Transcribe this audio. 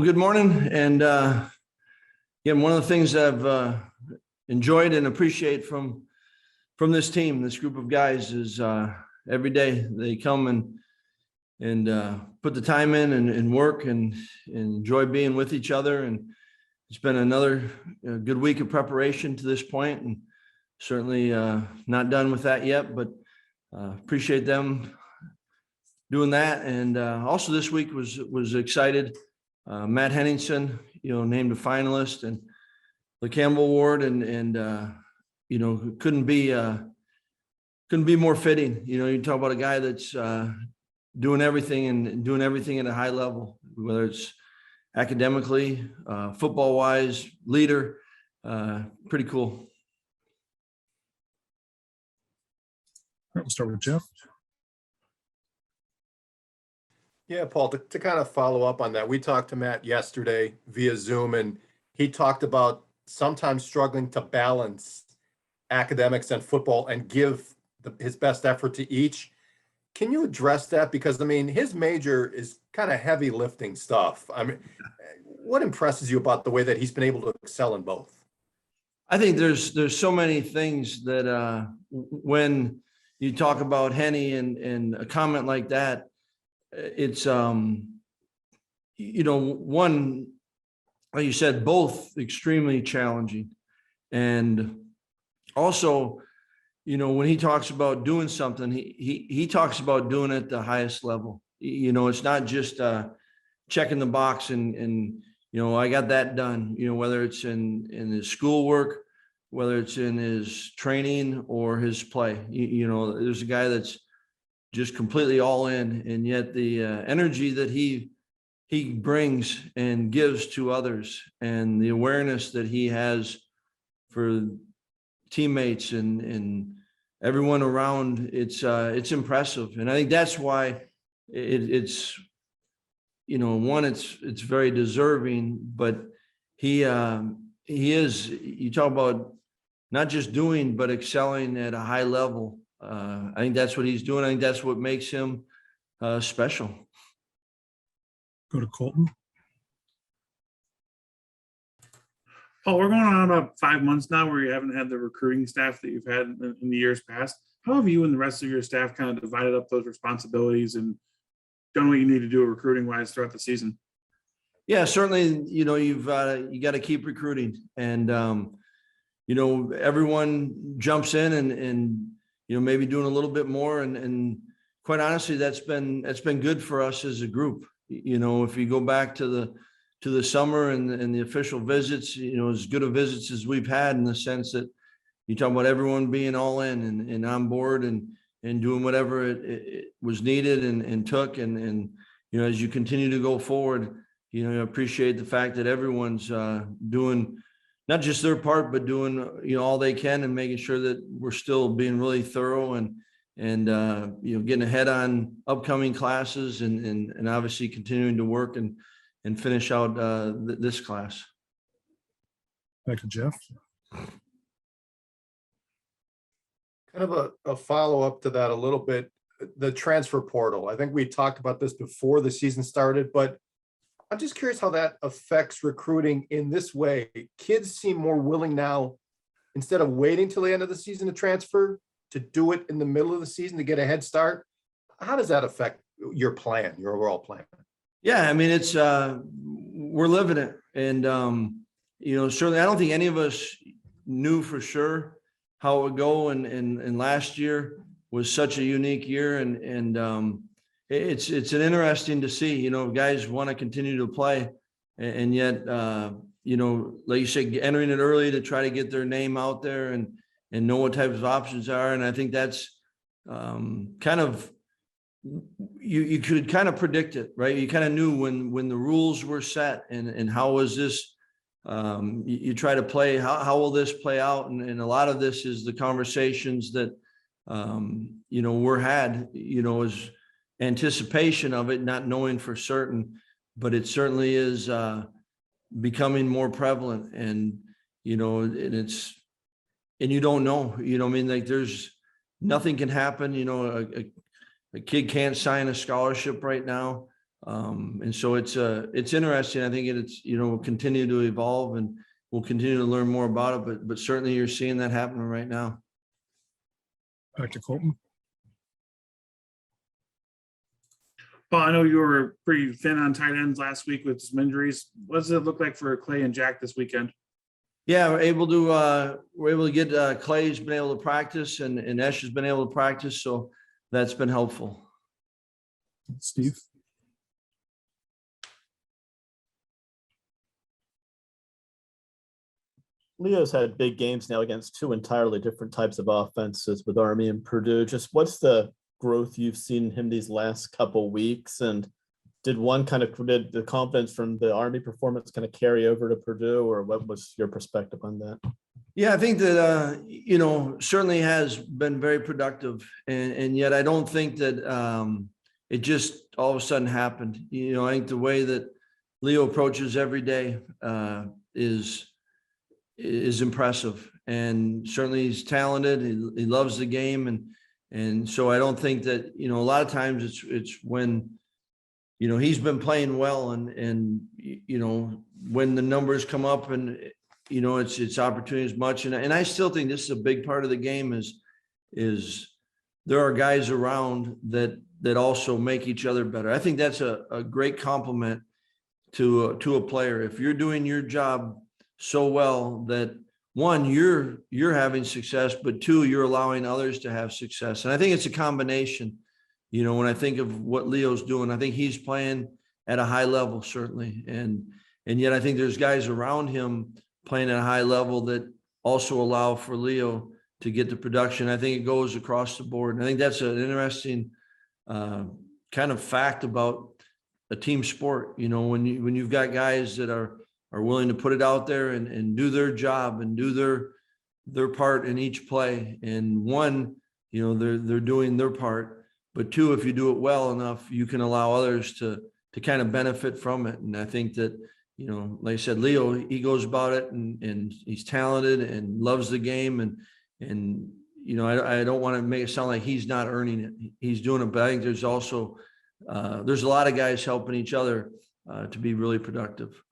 Well, good morning. And again, one of the things I've enjoyed and appreciate from this team, this group of guys, is every day they come and put the time in and work and enjoy being with each other. And it's been another good week of preparation to this point, and certainly not done with that yet, but appreciate them doing that. And also this week was excited. Matt Henningsen, named a finalist, and the Campbell Award, and couldn't be more fitting. You talk about a guy that's doing everything and doing everything at a high level, whether it's academically, football wise, leader. Pretty cool. We'll start with Jeff. Yeah, Paul, to kind of follow up on that, we talked to Matt yesterday via Zoom, and he talked about sometimes struggling to balance academics and football and give his best effort to each. Can you address that? Because, his major is kind of heavy lifting stuff. What impresses you about the way that he's been able to excel in both? I think there's so many things that when you talk about Henny and a comment like that, it's one, like you said, both extremely challenging. And also, when he talks about doing something, he talks about doing it at the highest level. It's not just checking the box and I got that done, whether it's in his schoolwork, whether it's in his training or his play. There's a guy that's just completely all in, and yet the energy that he brings and gives to others, and the awareness that he has for teammates and everyone around, it's impressive. And I think that's why it's it's very deserving, but he is, you talk about not just doing, but excelling at a high level. I think that's what he's doing. I think that's what makes him special. Go to Colton. Paul, we're going on about 5 months now where you haven't had the recruiting staff that you've had in the years past. How have you and the rest of your staff kind of divided up those responsibilities and done what you need to do recruiting wise throughout the season? You got to keep recruiting, and everyone jumps in and maybe doing a little bit more, and quite honestly, that's been good for us as a group. If you go back to the summer and the official visits, as good of visits as we've had, in the sense that you talk about everyone being all in and on board and doing whatever it was needed and took. And as you continue to go forward, I appreciate the fact that everyone's doing not just their part, but doing, all they can, and making sure that we're still being really thorough and getting ahead on upcoming classes and obviously continuing to work and finish out this class. Back to Jeff. Kind of a follow-up to that a little bit, the transfer portal. I think we talked about this before the season started, but I'm just curious how that affects recruiting in this way. Kids seem more willing now, instead of waiting till the end of the season to transfer, to do it in the middle of the season to get a head start. How does that affect your plan, your overall plan? Yeah, it's we're living it, and certainly I don't think any of us knew for sure how it would go, and last year was such a unique year, and it's an interesting to see. Guys want to continue to play, and yet like you say, entering it early to try to get their name out there and know what types of options are. And I think that's kind of, you could kind of predict it, right? You kind of knew when the rules were set and how was this, you try to play, how will this play out? And a lot of this is the conversations that, were had, as anticipation of it, not knowing for certain, but it certainly is becoming more prevalent. And, and you don't know, like there's nothing can happen. A kid can't sign a scholarship right now. And so it's interesting. I think it's, will continue to evolve and we'll continue to learn more about it, but certainly you're seeing that happening right now. Back to Colton. Well, I know you were pretty thin on tight ends last week with some injuries. What does it look like for Clay and Jack this weekend? Yeah, we're able to get Clay's been able to practice and Esh has been able to practice. So that's been helpful. Steve. Leo's had big games now against two entirely different types of offenses with Army and Purdue. Just what's the growth you've seen in him these last couple weeks? And did the confidence from the Army performance kind of carry over to Purdue, or what was your perspective on that? Yeah, I think that, certainly has been very productive. And yet I don't think that it just all of a sudden happened. I think the way that Leo approaches every day is impressive. And certainly he's talented. He loves the game. And so I don't think that, a lot of times it's when, he's been playing well and when the numbers come up and, it's opportunity as much. And I still think this is a big part of the game is there are guys around that also make each other better. I think that's a great compliment to a player. If you're doing your job so well that one, you're having success, but two, you're allowing others to have success. And I think it's a combination. When I think of what Leo's doing, I think he's playing at a high level, certainly. And yet I think there's guys around him playing at a high level that also allow for Leo to get the production. I think it goes across the board. And I think that's an interesting kind of fact about a team sport. When you've got guys that are willing to put it out there and do their job and do their part in each play. And one, they're doing their part. But two, if you do it well enough, you can allow others to kind of benefit from it. And I think that, like I said, Leo, he goes about it and he's talented and loves the game. And I don't want to make it sound like he's not earning it. He's doing it, but I think there's also, there's a lot of guys helping each other to be really productive.